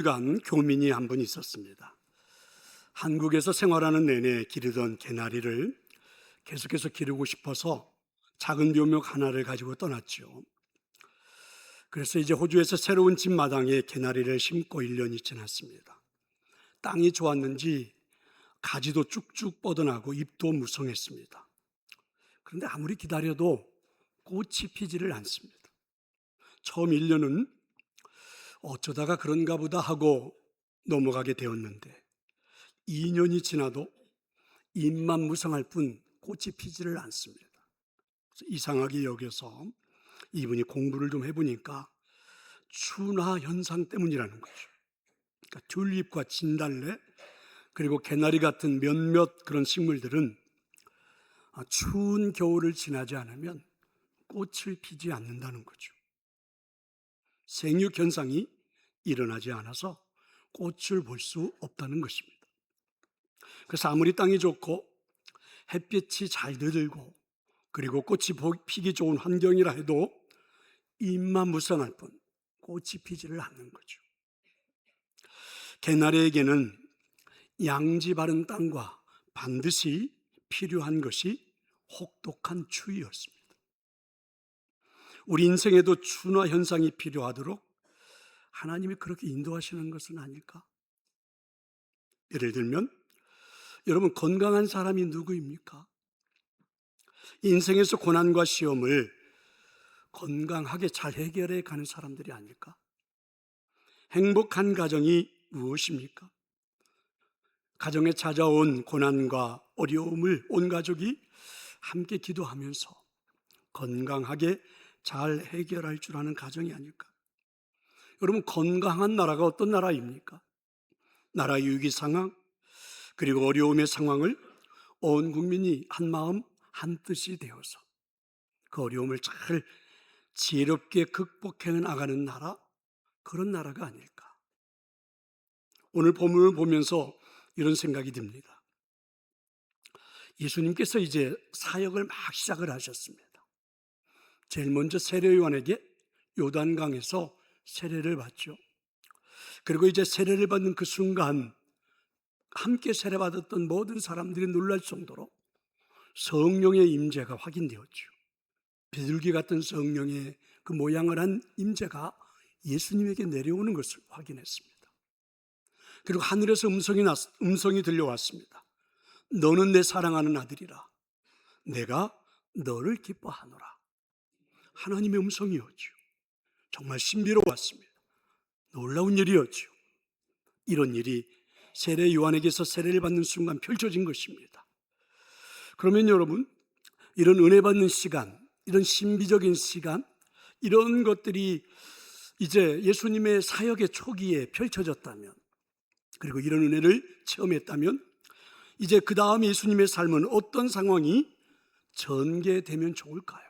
간 교민이 한 분 있었습니다. 한국에서 생활하는 내내 기르던 개나리를 계속해서 기르고 싶어서 작은 묘목 하나를 가지고 떠났죠. 그래서 이제 호주에서 새로운 집 마당에 개나리를 심고 1년이 지났습니다. 땅이 좋았는지 가지도 쭉쭉 뻗어나고 잎도 무성했습니다. 그런데 아무리 기다려도 꽃이 피지를 않습니다. 처음 1년은 어쩌다가 그런가 보다 하고 넘어가게 되었는데 2년이 지나도 잎만 무성할 뿐 꽃이 피지를 않습니다. 그래서 이상하게 여겨서 이분이 공부를 좀 해보니까 춘화 현상 때문이라는 거죠. 그러니까 튤립과 진달래 그리고 개나리 같은 몇몇 그런 식물들은 추운 겨울을 지나지 않으면 꽃을 피지 않는다는 거죠. 생육 현상이 일어나지 않아서 꽃을 볼 수 없다는 것입니다. 그래서 아무리 땅이 좋고 햇빛이 잘 들고 그리고 꽃이 피기 좋은 환경이라 해도 잎만 무성할 뿐 꽃이 피지를 않는 거죠. 개나리에게는 양지 바른 땅과 반드시 필요한 것이 혹독한 추위였습니다. 우리 인생에도 춘화 현상이 필요하도록 하나님이 그렇게 인도하시는 것은 아닐까? 예를 들면 여러분, 건강한 사람이 누구입니까? 인생에서 고난과 시험을 건강하게 잘 해결해 가는 사람들이 아닐까? 행복한 가정이 무엇입니까? 가정에 찾아온 고난과 어려움을 온 가족이 함께 기도하면서 건강하게 잘 해결할 줄 아는 가정이 아닐까? 여러분, 건강한 나라가 어떤 나라입니까? 나라의 위기 상황 그리고 어려움의 상황을 온 국민이 한 마음 한 뜻이 되어서 그 어려움을 잘 지혜롭게 극복해 나가는 나라, 그런 나라가 아닐까? 오늘 본문을 보면서 이런 생각이 듭니다. 예수님께서 이제 사역을 막 시작을 하셨습니다. 제일 먼저 세례요한에게 요단강에서 세례를 받죠. 그리고 이제 세례를 받는 그 순간 함께 세례받았던 모든 사람들이 놀랄 정도로 성령의 임재가 확인되었죠. 비둘기 같은 성령의 그 모양을 한 임재가 예수님에게 내려오는 것을 확인했습니다. 그리고 하늘에서 음성이 들려왔습니다. 너는 내 사랑하는 아들이라. 내가 너를 기뻐하노라. 하나님의 음성이었죠. 정말 신비로웠습니다. 놀라운 일이었죠. 이런 일이 세례 요한에게서 세례를 받는 순간 펼쳐진 것입니다. 그러면 여러분, 이런 은혜 받는 시간, 이런 신비적인 시간, 이런 것들이 이제 예수님의 사역의 초기에 펼쳐졌다면, 그리고 이런 은혜를 체험했다면 이제 그 다음 예수님의 삶은 어떤 상황이 전개되면 좋을까요?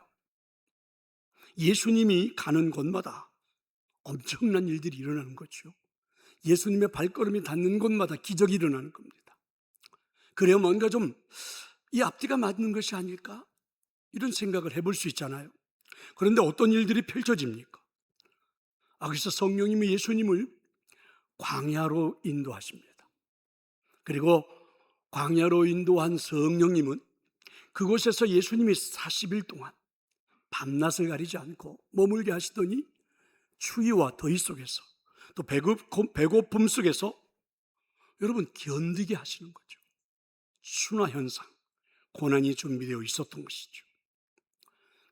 예수님이 가는 곳마다 엄청난 일들이 일어나는 거죠. 예수님의 발걸음이 닿는 곳마다 기적이 일어나는 겁니다. 그래야 뭔가 좀 이 앞뒤가 맞는 것이 아닐까? 이런 생각을 해볼 수 있잖아요. 그런데 어떤 일들이 펼쳐집니까? 그래서 성령님이 예수님을 광야로 인도하십니다. 그리고 광야로 인도한 성령님은 그곳에서 예수님이 40일 동안 밤낮을 가리지 않고 머물게 하시더니 추위와 더위 속에서 또 배고픔 속에서 여러분 견디게 하시는 거죠. 춘화 현상, 고난이 준비되어 있었던 것이죠.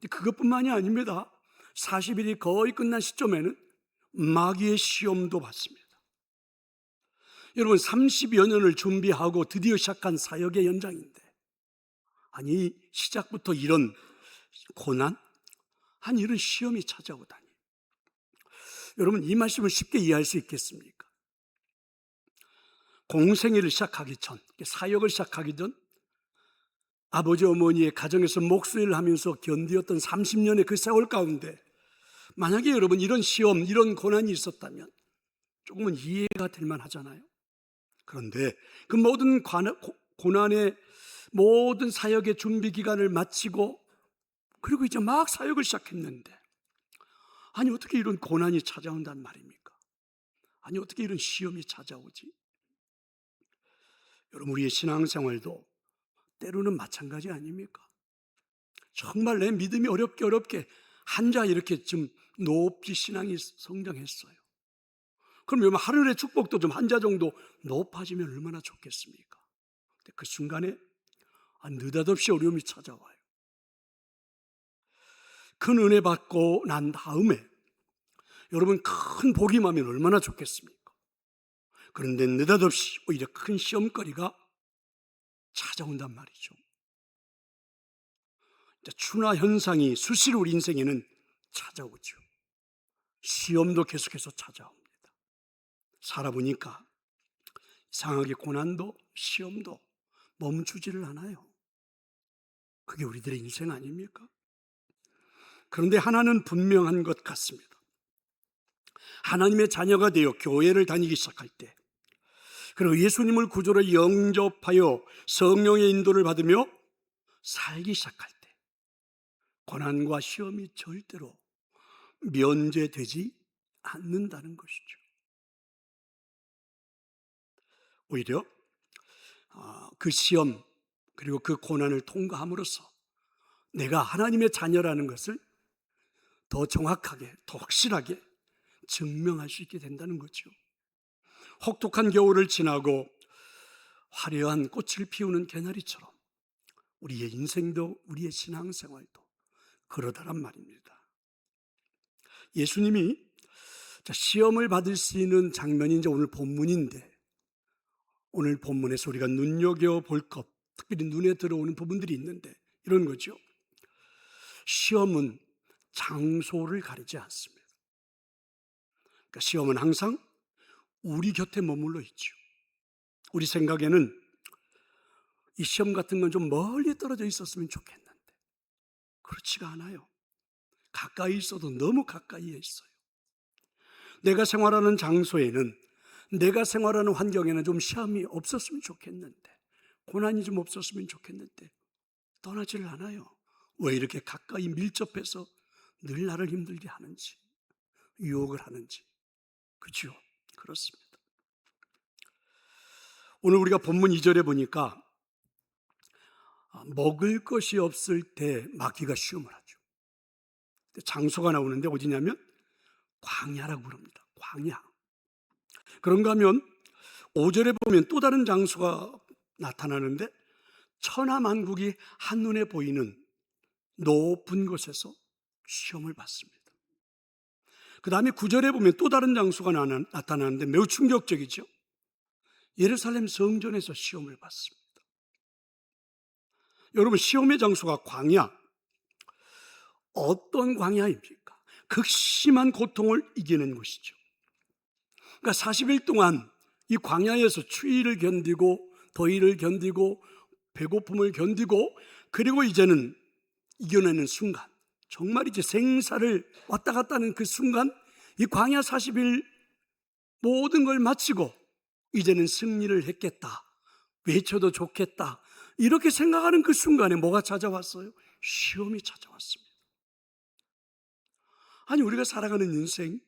그것뿐만이 아닙니다. 40일이 거의 끝난 시점에는 마귀의 시험도 받습니다. 여러분, 30여 년을 준비하고 드디어 시작한 사역의 연장인데, 아니 시작부터 이런 고난, 이런 시험이 찾아오다니. 여러분, 이 말씀을 쉽게 이해할 수 있겠습니까? 공생애를 시작하기 전, 사역을 시작하기 전 아버지 어머니의 가정에서 목수일을 하면서 견디었던 30년의 그 세월 가운데 만약에 여러분 이런 시험, 이런 고난이 있었다면 조금은 이해가 될 만하잖아요. 그런데 그 모든 고난의 모든 사역의 준비 기간을 마치고 그리고 이제 막 사역을 시작했는데, 아니 어떻게 이런 고난이 찾아온단 말입니까? 아니, 어떻게 이런 시험이 찾아오지? 여러분, 우리의 신앙생활도 때로는 마찬가지 아닙니까? 정말 내 믿음이 어렵게 한자 이렇게 좀 높이 신앙이 성장했어요. 그럼 여러분, 하늘의 축복도 좀 한자 정도 높아지면 얼마나 좋겠습니까? 근데 그 순간에 느닷없이 어려움이 찾아와요. 큰 은혜 받고 난 다음에 여러분, 큰 복이 임하면 얼마나 좋겠습니까? 그런데 느닷없이 오히려 큰 시험거리가 찾아온단 말이죠. 추나 현상이 수시로 우리 인생에는 찾아오죠. 시험도 계속해서 찾아옵니다. 살아보니까 이상하게 고난도 시험도 멈추지를 않아요. 그게 우리들의 인생 아닙니까? 그런데 하나는 분명한 것 같습니다. 하나님의 자녀가 되어 교회를 다니기 시작할 때, 그리고 예수님을 구주로 영접하여 성령의 인도를 받으며 살기 시작할 때, 고난과 시험이 절대로 면제되지 않는다는 것이죠. 오히려 그 시험 그리고 그 고난을 통과함으로써 내가 하나님의 자녀라는 것을 더 정확하게, 더 확실하게 증명할 수 있게 된다는 거죠. 혹독한 겨울을 지나고 화려한 꽃을 피우는 개나리처럼 우리의 인생도 우리의 신앙생활도 그러다란 말입니다. 예수님이 시험을 받을 수 있는 장면이 이제 오늘 본문인데, 오늘 본문에서 우리가 눈여겨볼 것, 특별히 눈에 들어오는 부분들이 있는데 이런 거죠. 시험은 장소를 가리지 않습니다. 그러니까 시험은 항상 우리 곁에 머물러 있죠. 우리 생각에는 이 시험 같은 건 좀 멀리 떨어져 있었으면 좋겠는데 그렇지가 않아요. 가까이 있어도 너무 가까이에 있어요. 내가 생활하는 장소에는, 내가 생활하는 환경에는 좀 시험이 없었으면 좋겠는데, 고난이 좀 없었으면 좋겠는데 떠나지를 않아요. 왜 이렇게 가까이 밀접해서 늘 나를 힘들게 하는지, 유혹을 하는지. 그렇죠? 그렇습니다. 오늘 우리가 본문 2절에 보니까 먹을 것이 없을 때 마귀가 시험을 하죠. 장소가 나오는데 어디냐면 광야라고 그럽니다. 광야. 그런가 하면 5절에 보면 또 다른 장소가 나타나는데 천하만국이 한눈에 보이는 높은 곳에서 시험을 받습니다. 그 다음에 9절에 보면 또 다른 장소가 나타나는데 매우 충격적이죠. 예루살렘 성전에서 시험을 받습니다. 여러분, 시험의 장소가 광야. 어떤 광야입니까? 극심한 고통을 이기는 곳이죠. 그러니까 40일 동안 이 광야에서 추위를 견디고 더위를 견디고 배고픔을 견디고, 그리고 이제는 이겨내는 순간, 정말 이제 생사를 왔다 갔다 하는 그 순간, 이 광야 40일 모든 걸 마치고 이제는 승리를 했겠다, 외쳐도 좋겠다, 이렇게 생각하는 그 순간에 뭐가 찾아왔어요? 시험이 찾아왔습니다. 아니, 우리가 살아가는 인생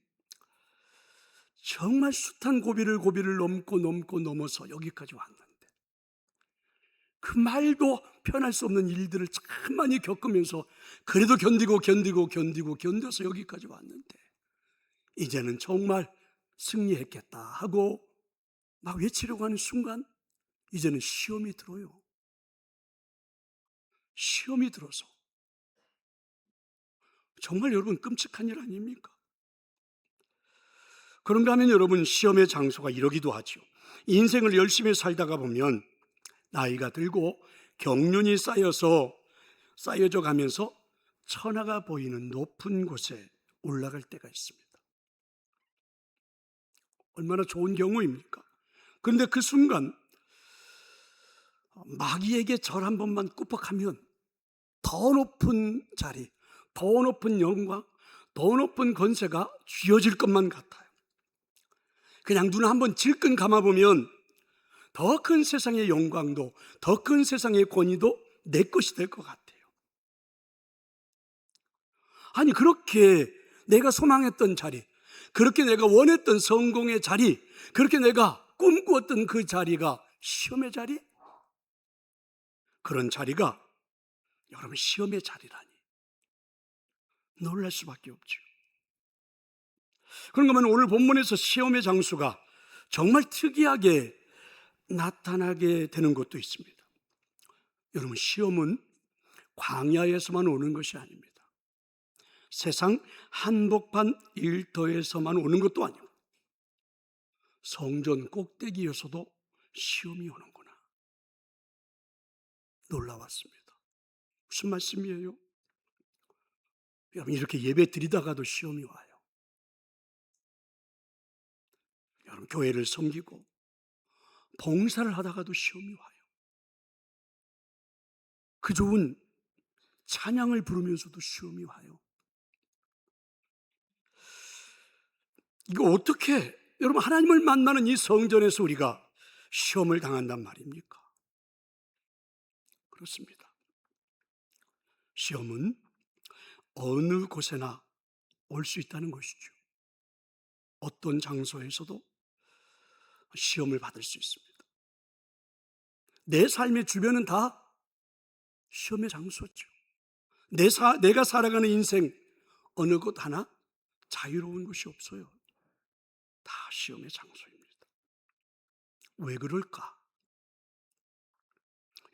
정말 숱한 고비를 넘어서 여기까지 왔는데, 그 말도 편할 수 없는 일들을 참 많이 겪으면서 그래도 견뎌서 여기까지 왔는데, 이제는 정말 승리했겠다 하고 막 외치려고 하는 순간 이제는 시험이 들어요. 시험이 들어서 정말 여러분 끔찍한 일 아닙니까? 그런가 하면 여러분, 시험의 장소가 이러기도 하죠. 인생을 열심히 살다가 보면 나이가 들고 경륜이 쌓여져 가면서 천하가 보이는 높은 곳에 올라갈 때가 있습니다. 얼마나 좋은 경우입니까? 그런데 그 순간 마귀에게 절 한 번만 꾸벅하면 더 높은 자리, 더 높은 영광, 더 높은 권세가 쥐어질 것만 같아요. 그냥 눈 한번 질끈 감아보면 더 큰 세상의 영광도, 더 큰 세상의 권위도 내 것이 될 것 같아요. 아니, 그렇게 내가 소망했던 자리, 그렇게 내가 원했던 성공의 자리, 그렇게 내가 꿈꾸었던 그 자리가 시험의 자리? 그런 자리가 여러분 시험의 자리라니 놀랄 수밖에 없죠. 그런가 하면 오늘 본문에서 시험의 장수가 정말 특이하게 나타나게 되는 것도 있습니다. 여러분, 시험은 광야에서만 오는 것이 아닙니다. 세상 한복판 일터에서만 오는 것도 아니고 성전 꼭대기에서도 시험이 오는구나. 놀라웠습니다. 무슨 말씀이에요? 여러분, 이렇게 예배 드리다가도 시험이 와요. 여러분, 교회를 섬기고 봉사를 하다가도 시험이 와요. 그 좋은 찬양을 부르면서도 시험이 와요. 이거 어떻게 여러분 하나님을 만나는 이 성전에서 우리가 시험을 당한단 말입니까? 그렇습니다. 시험은 어느 곳에나 올 수 있다는 것이죠. 어떤 장소에서도 시험을 받을 수 있습니다. 내 삶의 주변은 다 시험의 장소죠. 내가 살아가는 인생 어느 곳 하나 자유로운 곳이 없어요. 다 시험의 장소입니다. 왜 그럴까?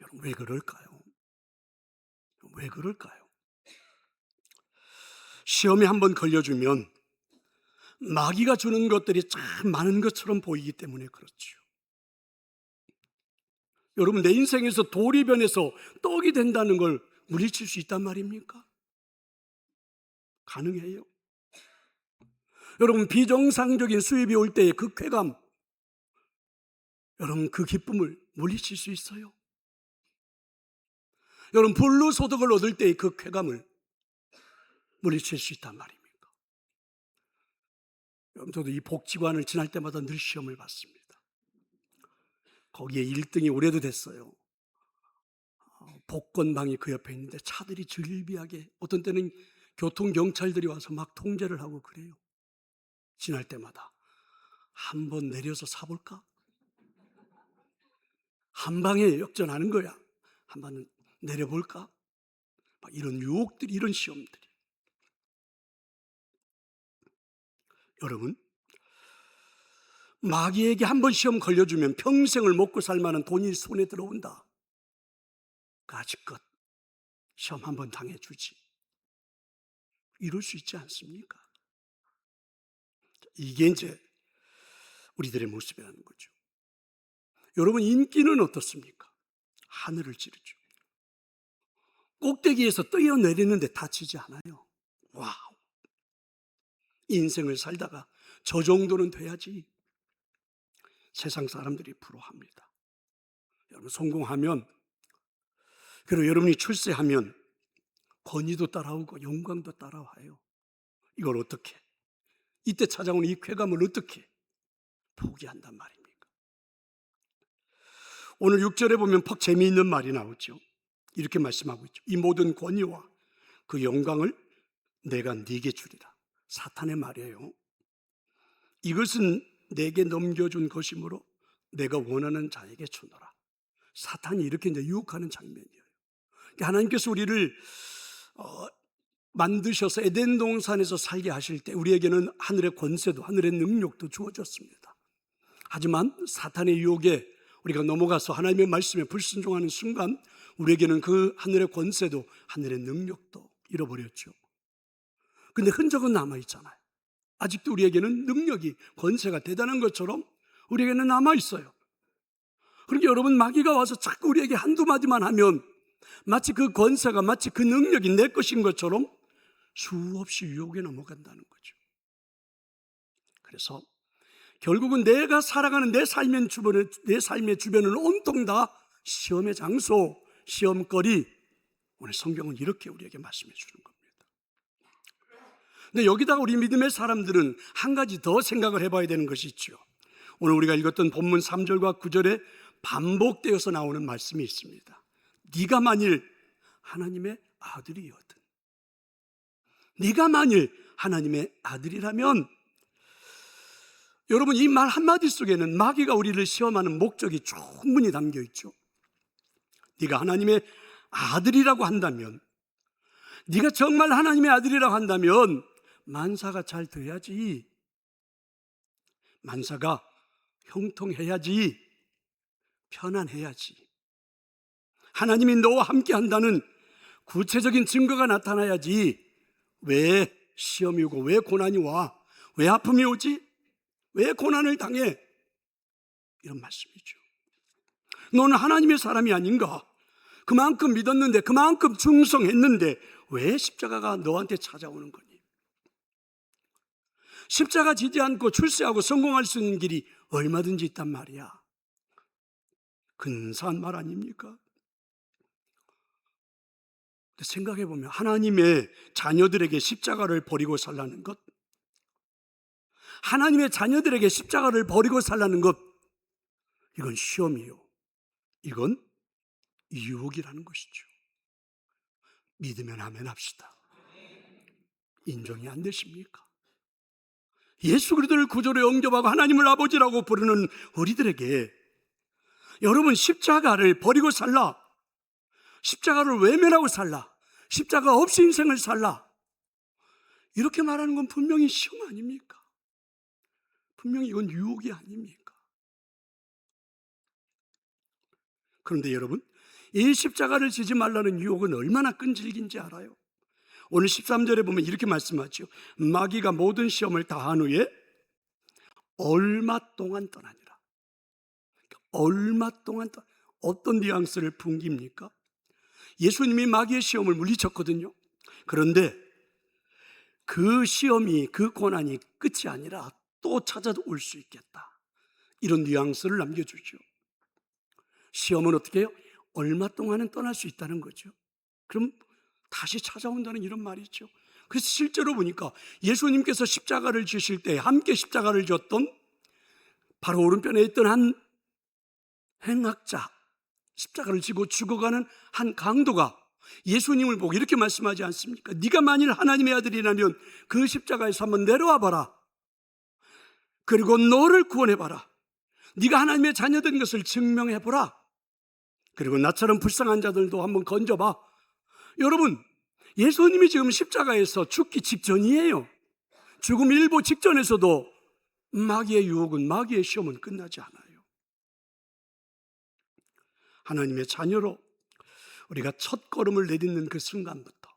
여러분, 왜 그럴까요? 왜 그럴까요? 시험에 한번 걸려주면 마귀가 주는 것들이 참 많은 것처럼 보이기 때문에 그렇죠. 여러분, 내 인생에서 돌이 변해서 떡이 된다는 걸 물리칠 수 있단 말입니까? 가능해요. 여러분, 비정상적인 수입이 올 때의 그 쾌감, 여러분 그 기쁨을 물리칠 수 있어요? 여러분, 불로소득을 얻을 때의 그 쾌감을 물리칠 수 있단 말입니까? 여러분, 저도 이 복지관을 지날 때마다 늘 시험을 받습니다. 거기에 1등이 올해도 됐어요. 복권방이 그 옆에 있는데 차들이 즐비하게, 어떤 때는 교통경찰들이 와서 막 통제를 하고 그래요. 지날 때마다 한번 내려서 사볼까? 한 방에 역전하는 거야. 한번 내려볼까? 막 이런 유혹들이, 이런 시험들이. 여러분, 마귀에게 한번 시험 걸려주면 평생을 먹고 살 만한 돈이 손에 들어온다. 가지껏 시험 한번 당해주지. 이럴 수 있지 않습니까? 이게 이제 우리들의 모습이라는 거죠. 여러분, 인기는 어떻습니까? 하늘을 찌르죠. 꼭대기에서 뛰어내리는데 다치지 않아요. 와우! 인생을 살다가 저 정도는 돼야지. 세상 사람들이 부러워합니다. 여러분, 성공하면, 그리고 여러분이 출세하면 권위도 따라오고 영광도 따라와요. 이걸 어떻게, 이때 찾아오는 이 쾌감을 어떻게 포기한단 말입니까? 오늘 6절에 보면 퍽 재미있는 말이 나오죠. 이렇게 말씀하고 있죠. 이 모든 권위와 그 영광을 내가 네게 주리라. 사탄의 말이에요. 이것은 내게 넘겨준 것이므로 내가 원하는 자에게 주노라. 사탄이 이렇게 이제 유혹하는 장면이에요. 하나님께서 우리를 만드셔서 에덴 동산에서 살게 하실 때 우리에게는 하늘의 권세도 하늘의 능력도 주어졌습니다. 하지만 사탄의 유혹에 우리가 넘어가서 하나님의 말씀에 불순종하는 순간 우리에게는 그 하늘의 권세도 하늘의 능력도 잃어버렸죠. 근데 흔적은 남아있잖아요. 아직도 우리에게는 능력이, 권세가 대단한 것처럼 우리에게는 남아있어요. 그러니까 여러분, 마귀가 와서 자꾸 우리에게 한두 마디만 하면 마치 그 권세가, 마치 그 능력이 내 것인 것처럼 수없이 유혹에 넘어간다는 거죠. 그래서 결국은 내가 살아가는 내 삶의 주변은 온통 다 시험의 장소, 시험거리. 오늘 성경은 이렇게 우리에게 말씀해 주는 겁니다. 근데 여기다가 우리 믿음의 사람들은 한 가지 더 생각을 해봐야 되는 것이 있죠. 오늘 우리가 읽었던 본문 3절과 9절에 반복되어서 나오는 말씀이 있습니다. 네가 만일 하나님의 아들이거든, 네가 만일 하나님의 아들이라면 여러분, 이 말 한마디 속에는 마귀가 우리를 시험하는 목적이 충분히 담겨 있죠. 네가 하나님의 아들이라고 한다면, 네가 정말 하나님의 아들이라고 한다면 만사가 잘 돼야지, 만사가 형통해야지, 편안해야지, 하나님이 너와 함께 한다는 구체적인 증거가 나타나야지. 왜 시험이 오고 왜 고난이 와? 왜 아픔이 오지? 왜 고난을 당해? 이런 말씀이죠. 너는 하나님의 사람이 아닌가? 그만큼 믿었는데, 그만큼 충성했는데 왜 십자가가 너한테 찾아오는 거니? 십자가 지지 않고 출세하고 성공할 수 있는 길이 얼마든지 있단 말이야. 근사한 말 아닙니까? 생각해보면 하나님의 자녀들에게 십자가를 버리고 살라는 것, 하나님의 자녀들에게 십자가를 버리고 살라는 것, 이건 시험이요, 이건 유혹이라는 것이죠. 믿으면 아멘 합시다. 인정이 안 되십니까? 예수 그리스도를 구주로 영접하고 하나님을 아버지라고 부르는 우리들에게 여러분, 십자가를 버리고 살라, 십자가를 외면하고 살라, 십자가 없이 인생을 살라, 이렇게 말하는 건 분명히 시험 아닙니까? 분명히 이건 유혹이 아닙니까? 그런데 여러분, 이 십자가를 지지 말라는 유혹은 얼마나 끈질긴지 알아요? 오늘 13절에 보면 이렇게 말씀하죠. 마귀가 모든 시험을 다한 후에 얼마 동안 떠나니라. 얼마 동안 어떤 뉘앙스를 풍깁니까? 예수님이 마귀의 시험을 물리쳤거든요. 그런데 그 시험이, 그 고난이 끝이 아니라 또 찾아올 수 있겠다, 이런 뉘앙스를 남겨주죠. 시험은 어떻게 해요? 얼마 동안은 떠날 수 있다는 거죠. 그럼 다시 찾아온다는 이런 말이죠. 그래서 실제로 보니까 예수님께서 십자가를 지실 때 함께 십자가를 졌던 바로 오른편에 있던 한 행악자, 십자가를 지고 죽어가는 한 강도가 예수님을 보고 이렇게 말씀하지 않습니까? 네가 만일 하나님의 아들이라면 그 십자가에서 한번 내려와 봐라. 그리고 너를 구원해 봐라. 네가 하나님의 자녀된 것을 증명해 보라. 그리고 나처럼 불쌍한 자들도 한번 건져봐. 여러분, 예수님이 지금 십자가에서 죽기 직전이에요. 죽음 일보 직전에서도 마귀의 유혹은, 마귀의 시험은 끝나지 않아요. 하나님의 자녀로 우리가 첫 걸음을 내딛는 그 순간부터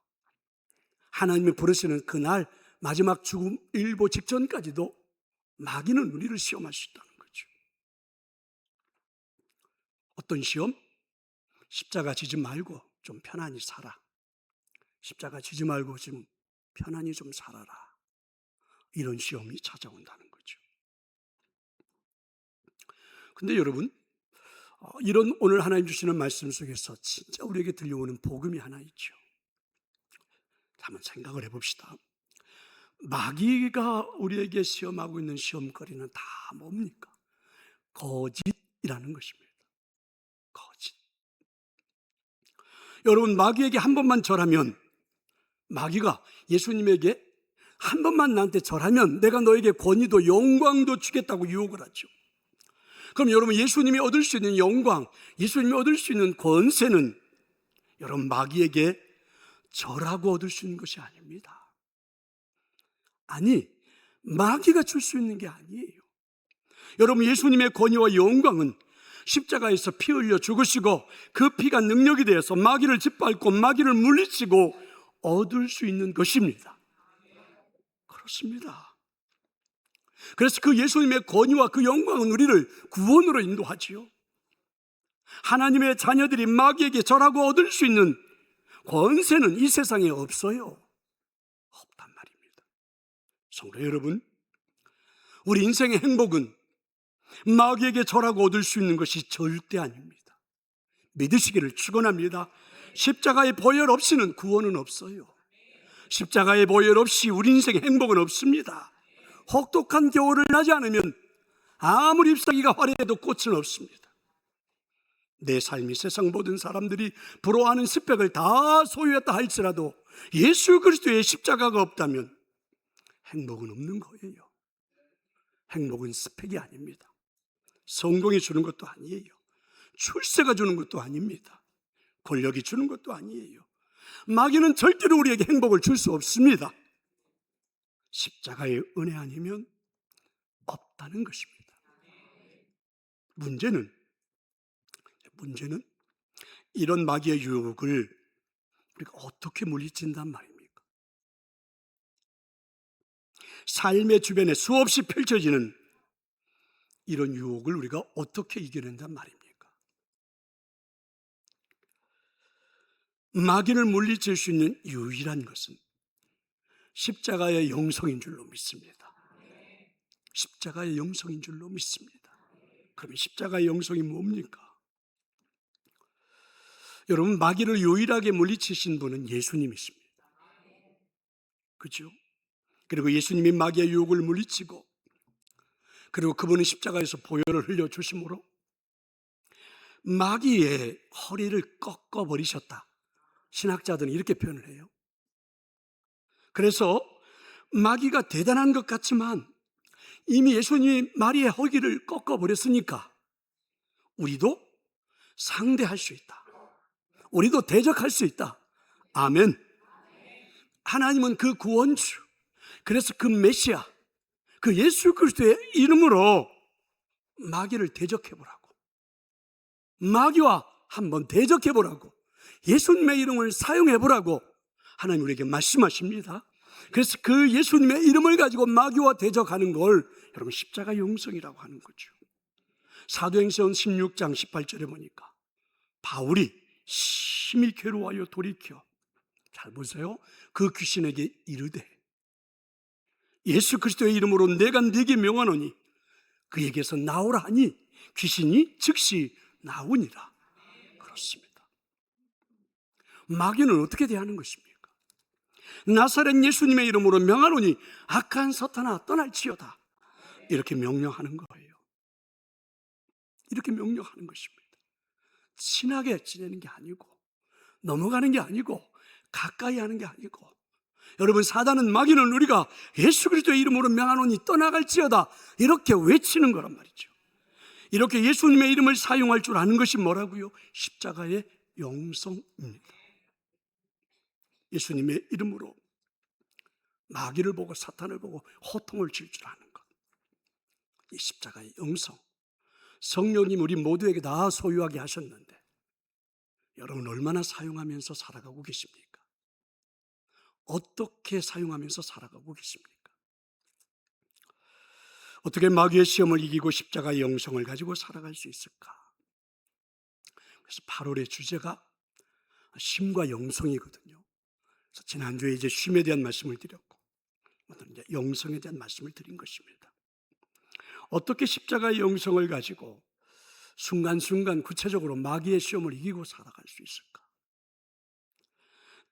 하나님이 부르시는 그날 마지막 죽음 일보 직전까지도 마귀는 우리를 시험할 수 있다는 거죠. 어떤 시험? 십자가 지지 말고 좀 편안히 살아. 십자가 지지 말고 좀 편안히 좀 살아라. 이런 시험이 찾아온다는 거죠. 근데 여러분, 이런 오늘 하나님 주시는 말씀 속에서 진짜 우리에게 들려오는 복음이 하나 있죠. 한번 생각을 해봅시다. 마귀가 우리에게 시험하고 있는 시험거리는 다 뭡니까? 거짓이라는 것입니다. 거짓. 여러분, 마귀에게 한 번만 절하면, 마귀가 예수님에게 한 번만 나한테 절하면 내가 너에게 권위도 영광도 주겠다고 유혹을 하죠. 그럼 여러분, 예수님이 얻을 수 있는 영광, 예수님이 얻을 수 있는 권세는 여러분 마귀에게 절하고 얻을 수 있는 것이 아닙니다. 아니, 마귀가 줄 수 있는 게 아니에요. 여러분, 예수님의 권위와 영광은 십자가에서 피 흘려 죽으시고 그 피가 능력이 되어서 마귀를 짓밟고 마귀를 물리치고 얻을 수 있는 것입니다. 그렇습니다. 그래서 그 예수님의 권위와 그 영광은 우리를 구원으로 인도하지요. 하나님의 자녀들이 마귀에게 절하고 얻을 수 있는 권세는 이 세상에 없어요. 없단 말입니다. 성도 여러분, 우리 인생의 행복은 마귀에게 절하고 얻을 수 있는 것이 절대 아닙니다. 믿으시기를 축원합니다. 십자가의 보혈 없이는 구원은 없어요. 십자가의 보혈 없이 우리 인생의 행복은 없습니다. 혹독한 겨울을 나지 않으면 아무리 잎사귀가 화려해도 꽃은 없습니다. 내 삶이 세상 모든 사람들이 부러워하는 스펙을 다 소유했다 할지라도 예수 그리스도의 십자가가 없다면 행복은 없는 거예요. 행복은 스펙이 아닙니다. 성공이 주는 것도 아니에요. 출세가 주는 것도 아닙니다. 권력이 주는 것도 아니에요. 마귀는 절대로 우리에게 행복을 줄 수 없습니다. 십자가의 은혜 아니면 없다는 것입니다. 문제는 이런 마귀의 유혹을 우리가 어떻게 물리친단 말입니까? 삶의 주변에 수없이 펼쳐지는 이런 유혹을 우리가 어떻게 이겨낸단 말입니까? 마귀를 물리칠 수 있는 유일한 것은 십자가의 영성인 줄로 믿습니다. 십자가의 영성인 줄로 믿습니다. 그러면 십자가의 영성이 뭡니까? 여러분, 마귀를 유일하게 물리치신 분은 예수님이십니다. 그렇죠? 그리고 예수님이 마귀의 유혹을 물리치고, 그리고 그분은 십자가에서 보혈을 흘려주심으로 마귀의 허리를 꺾어버리셨다. 신학자들은 이렇게 표현을 해요. 그래서 마귀가 대단한 것 같지만 이미 예수님이 마리의 허리를 꺾어버렸으니까 우리도 상대할 수 있다. 우리도 대적할 수 있다. 아멘. 하나님은 그 구원주, 그래서 그 메시아, 그 예수 그리스도의 이름으로 마귀를 대적해보라고, 마귀와 한번 대적해보라고, 예수님의 이름을 사용해보라고 하나님 우리에게 말씀하십니다. 그래서 그 예수님의 이름을 가지고 마귀와 대적하는 걸 여러분 십자가 영성이라고 하는 거죠. 사도행전 16장 18절에 보니까 바울이 심히 괴로워하여 돌이켜, 잘 보세요, 그 귀신에게 이르되 예수 그리스도의 이름으로 내가 네게 명하노니 그에게서 나오라 하니 귀신이 즉시 나오니라. 그렇습니다. 마귀는 어떻게 대하는 것입니까? 나사렛 예수님의 이름으로 명하노니 악한 사탄아 떠날지어다. 이렇게 명령하는 거예요. 이렇게 명령하는 것입니다. 친하게 지내는 게 아니고, 넘어가는 게 아니고, 가까이 하는 게 아니고, 여러분, 사단은, 마귀는 우리가 예수 그리스도의 이름으로 명하노니 떠나갈지어다 이렇게 외치는 거란 말이죠. 이렇게 예수님의 이름을 사용할 줄 아는 것이 뭐라고요? 십자가의 영성입니다. 예수님의 이름으로 마귀를 보고 사탄을 보고 호통을 칠 줄 아는 것, 이 십자가의 영성, 성령님 우리 모두에게 다 소유하게 하셨는데 여러분 얼마나 사용하면서 살아가고 계십니까? 어떻게 사용하면서 살아가고 계십니까? 어떻게 마귀의 시험을 이기고 십자가의 영성을 가지고 살아갈 수 있을까? 그래서 8월의 주제가 쉼과 영성이거든요. 그래서 지난주에 이제 쉼에 대한 말씀을 드렸고, 오늘은 이제 영성에 대한 말씀을 드린 것입니다. 어떻게 십자가의 영성을 가지고 순간순간 구체적으로 마귀의 시험을 이기고 살아갈 수 있을까?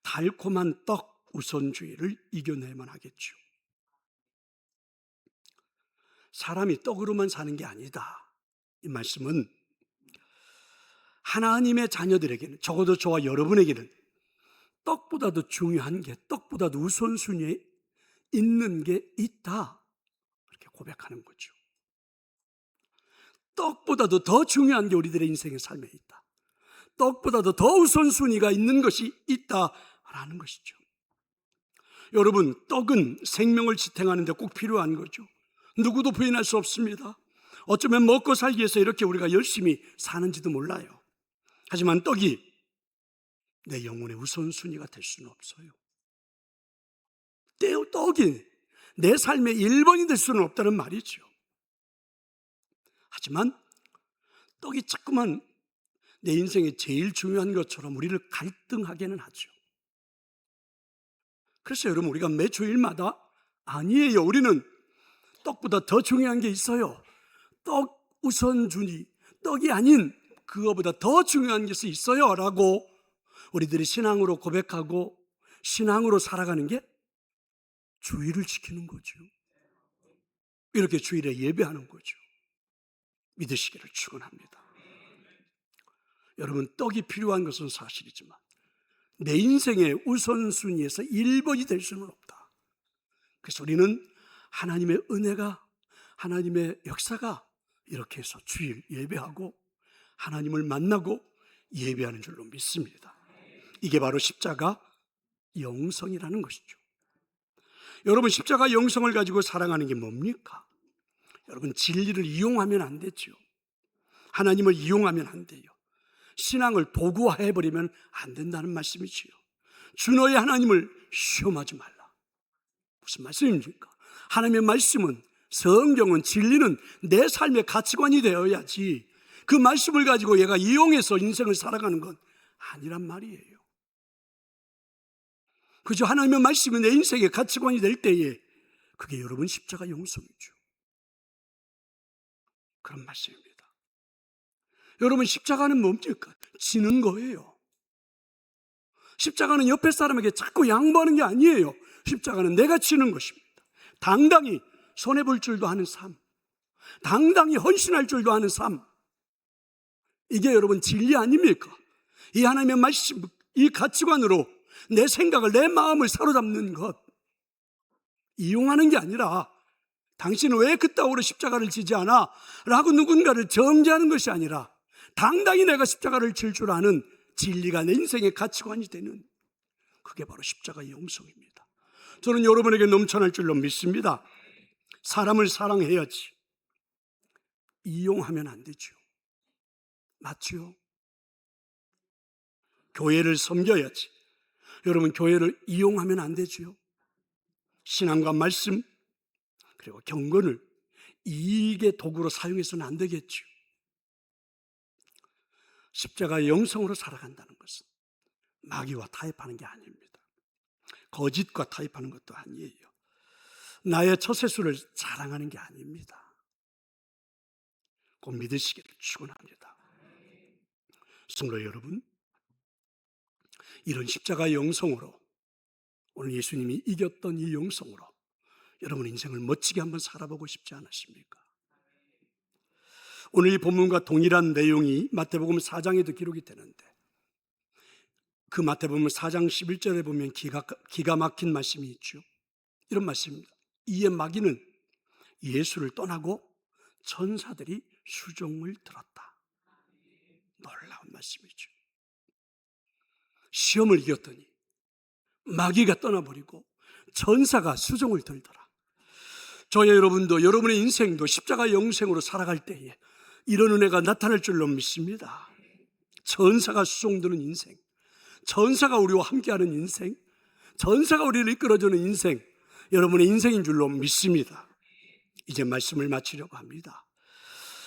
달콤한 떡 우선주의를 이겨내야만 하겠죠. 사람이 떡으로만 사는 게 아니다. 이 말씀은 하나님의 자녀들에게는, 적어도 저와 여러분에게는 떡보다도 중요한 게, 떡보다도 우선순위에 있는 게 있다, 이렇게 고백하는 거죠. 떡보다도 더 중요한 게 우리들의 인생의 삶에 있다. 떡보다도 더 우선순위가 있는 것이 있다라는 것이죠. 여러분, 떡은 생명을 지탱하는 데 꼭 필요한 거죠. 누구도 부인할 수 없습니다. 어쩌면 먹고 살기 위해서 이렇게 우리가 열심히 사는지도 몰라요. 하지만 떡이 내 영혼의 우선순위가 될 수는 없어요. 떡이 내 삶의 1번이 될 수는 없다는 말이죠. 하지만 떡이 자꾸만 내 인생에 제일 중요한 것처럼 우리를 갈등하게는 하죠. 그래서 여러분, 우리가 매 주일마다 아니에요, 우리는 떡보다 더 중요한 게 있어요, 떡 우선순위, 떡이 아닌 그거보다 더 중요한 것이 있어요 라고 우리들이 신앙으로 고백하고 신앙으로 살아가는 게 주일을 지키는 거죠. 이렇게 주일에 예배하는 거죠. 믿으시기를 축원합니다. 여러분, 떡이 필요한 것은 사실이지만 내 인생의 우선순위에서 1번이 될 수는 없다. 그래서 우리는 하나님의 은혜가 하나님의 역사가 이렇게 해서 주일 예배하고 하나님을 만나고 예배하는 줄로 믿습니다. 이게 바로 십자가 영성이라는 것이죠. 여러분, 십자가 영성을 가지고 살아가는 게 뭡니까? 여러분, 진리를 이용하면 안 되죠. 하나님을 이용하면 안 돼요. 신앙을 도구화해버리면 안 된다는 말씀이지요. 주 너의 하나님을 시험하지 말라. 무슨 말씀입니까? 하나님의 말씀은, 성경은, 진리는 내 삶의 가치관이 되어야지 그 말씀을 가지고 얘가 이용해서 인생을 살아가는 건 아니란 말이에요. 그저 하나님의 말씀이 내 인생의 가치관이 될 때에 그게 여러분 십자가 영성이죠. 그런 말씀입니다. 여러분, 십자가는 뭡니까? 지는 거예요. 십자가는 옆에 사람에게 자꾸 양보하는 게 아니에요. 십자가는 내가 지는 것입니다. 당당히 손해볼 줄도 아는 삶, 당당히 헌신할 줄도 아는 삶, 이게 여러분 진리 아닙니까? 이 하나님의 말씀, 이 가치관으로 내 생각을, 내 마음을 사로잡는 것, 이용하는 게 아니라 당신은 왜 그따위로 십자가를 지지 않아? 라고 누군가를 정죄하는 것이 아니라 당당히 내가 십자가를 질 줄 아는 진리가 내 인생의 가치관이 되는, 그게 바로 십자가의 영성입니다. 저는 여러분에게 넘쳐날 줄로 믿습니다. 사람을 사랑해야지 이용하면 안 되죠. 맞죠? 교회를 섬겨야지 여러분 교회를 이용하면 안 되죠. 신앙과 말씀 그리고 경건을 이익의 도구로 사용해서는 안 되겠죠. 십자가의 영성으로 살아간다는 것은 마귀와 타협하는 게 아닙니다. 거짓과 타협하는 것도 아니에요. 나의 처세술을 자랑하는 게 아닙니다. 꼭 믿으시기를 축원합니다. 성도 여러분, 이런 십자가의 영성으로, 오늘 예수님이 이겼던 이 영성으로 여러분 인생을 멋지게 한번 살아보고 싶지 않으십니까? 오늘 이 본문과 동일한 내용이 마태복음 4장에도 기록이 되는데, 그 마태복음 4장 11절에 보면 기가 막힌 말씀이 있죠. 이런 말씀입니다. 이에 마귀는 예수를 떠나고 천사들이 수종을 들었다. 놀라운 말씀이죠. 시험을 이겼더니 마귀가 떠나버리고 천사가 수종을 들더라. 저희 여러분도, 여러분의 인생도 십자가 영생으로 살아갈 때에 이런 은혜가 나타날 줄로 믿습니다. 천사가 수종드는 인생, 천사가 우리와 함께하는 인생, 천사가 우리를 이끌어주는 인생, 여러분의 인생인 줄로 믿습니다. 이제 말씀을 마치려고 합니다.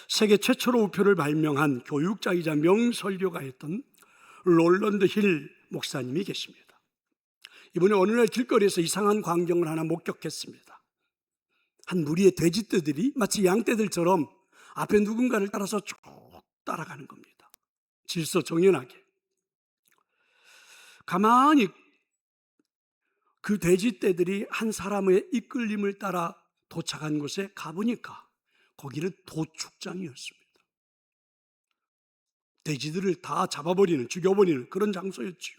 세계 최초로 우표를 발명한 교육자이자 명설교가였던 롤런드 힐 목사님이 계십니다. 이번에 어느 날 길거리에서 이상한 광경을 하나 목격했습니다. 한 무리의 돼지떼들이 마치 양떼들처럼 앞에 누군가를 따라서 쭉 따라가는 겁니다. 질서정연하게. 가만히 그 돼지떼들이 한 사람의 이끌림을 따라 도착한 곳에 가보니까 거기는 도축장이었습니다. 돼지들을 다 잡아버리는, 죽여버리는 그런 장소였지요.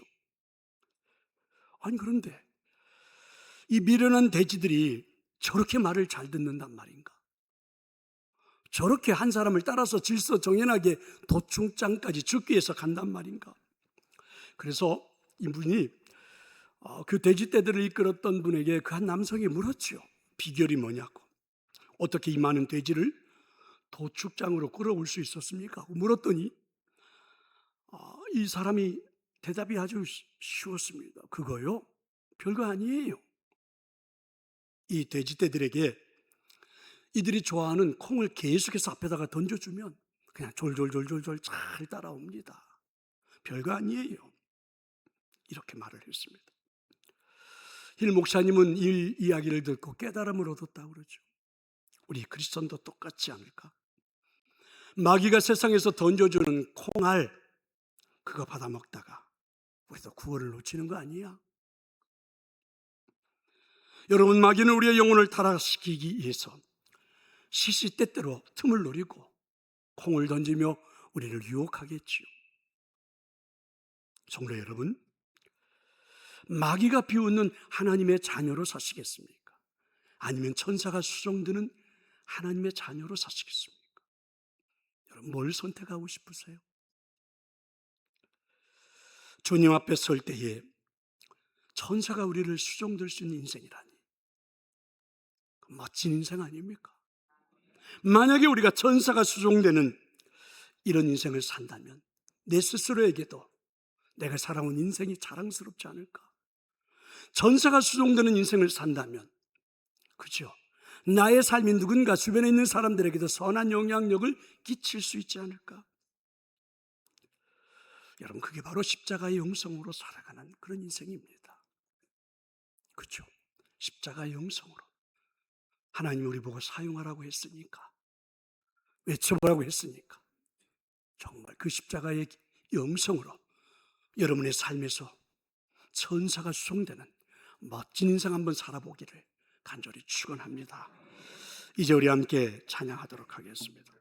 아니, 그런데 이 미련한 돼지들이 저렇게 말을 잘 듣는단 말인가? 저렇게 한 사람을 따라서 질서정연하게 도축장까지 죽기 위해서 간단 말인가? 그래서 이분이 그 돼지떼들을 이끌었던 분에게 그 한 남성이 물었죠. 비결이 뭐냐고. 어떻게 이 많은 돼지를 도축장으로 끌어올 수 있었습니까? 물었더니 이 사람이 대답이 아주 쉬웠습니다. 그거요? 별거 아니에요. 이 돼지떼들에게 이들이 좋아하는 콩을 계속해서 앞에다가 던져주면 그냥 졸졸졸졸 잘 따라옵니다. 별거 아니에요. 이렇게 말을 했습니다. 힐 목사님은 이 이야기를 듣고 깨달음을 얻었다고 그러죠. 우리 그리스도인도 똑같지 않을까? 마귀가 세상에서 던져주는 콩알 그거 받아 먹다가 우리도 구원을 놓치는 거 아니야? 여러분, 마귀는 우리의 영혼을 타락시키기 위해서 시시때때로 틈을 노리고 콩을 던지며 우리를 유혹하겠지요. 성도 여러분, 마귀가 비웃는 하나님의 자녀로 사시겠습니까? 아니면 천사가 수종드는 하나님의 자녀로 사시겠습니까? 여러분, 뭘 선택하고 싶으세요? 주님 앞에 설 때에 천사가 우리를 수종될 수 있는 인생이라니, 멋진 인생 아닙니까? 만약에 우리가 천사가 수종되는 이런 인생을 산다면 내 스스로에게도 내가 살아온 인생이 자랑스럽지 않을까? 천사가 수종되는 인생을 산다면, 그죠? 나의 삶이 누군가 주변에 있는 사람들에게도 선한 영향력을 끼칠 수 있지 않을까? 여러분, 그게 바로 십자가의 영성으로 살아가는 그런 인생입니다. 그죠? 십자가의 영성으로 하나님이 우리 보고 사용하라고 했으니까, 외쳐보라고 했으니까, 정말 그 십자가의 영성으로 여러분의 삶에서 천사가 수송되는 멋진 인생 한번 살아보기를 간절히 축원합니다. 이제 우리 함께 찬양하도록 하겠습니다.